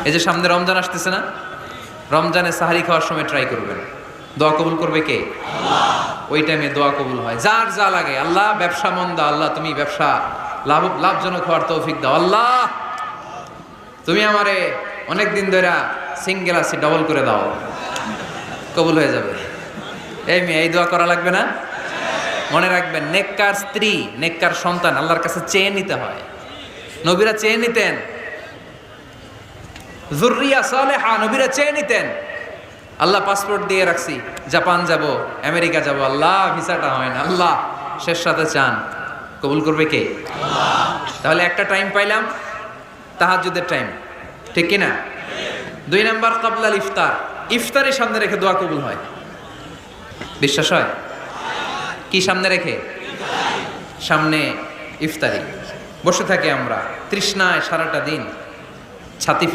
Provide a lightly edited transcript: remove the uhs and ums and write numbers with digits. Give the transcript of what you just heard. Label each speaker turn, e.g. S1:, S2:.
S1: এই যে সামনে রমজান আসতেছে না, রমজানে সাহারি খাওয়ার সময় ট্রাই করবেন, দোয়া কবুল করবে কে? ওই টাইমে দোয়া কবুল হয়। যার যা লাগে, আল্লাহ ব্যবসা মন্দা, আল্লাহ তুমি ব্যবসা লাভজনক হওয়ার তৌফিক দাও, আল্লাহ তুমি আমারে অনেক দিন ধরে সিঙ্গেল আছি ডবল করে দাও, কবুল হয়ে যাবে। এই মেয়ে, এই দোয়া করা লাগবে না? মনে রাখবেন, নেককার স্ত্রী, নেককার সন্তান আল্লাহর কাছে চেয়ে নিতে হয়। নবীরা চেয়ে নিতেন, যুররিয়া সালেহা নবীরা চেয়ে নিতেন। আল্লাহ পাসপোর্ট দিয়ে রাখছি, জাপান যাব, আমেরিকা যাব, আল্লাহ ভিসাটা হয় না, আল্লাহ শেষ সাথে চান, কবুল করবে কে? তাহলে একটা টাইম পাইলাম, তাহাজ্জুদের টাইম, ঠিক কিনা? 2 নাম্বার কাবলাল ইফতার, ইফতারি সামনে রেখে দোয়া কবুল হয়। বিশ্বাস হয়? কি সামনে রেখে? সামনে ইফতারি। বসে থাকি আমরা তৃষ্ণায় সারাটা দিন, ছাতি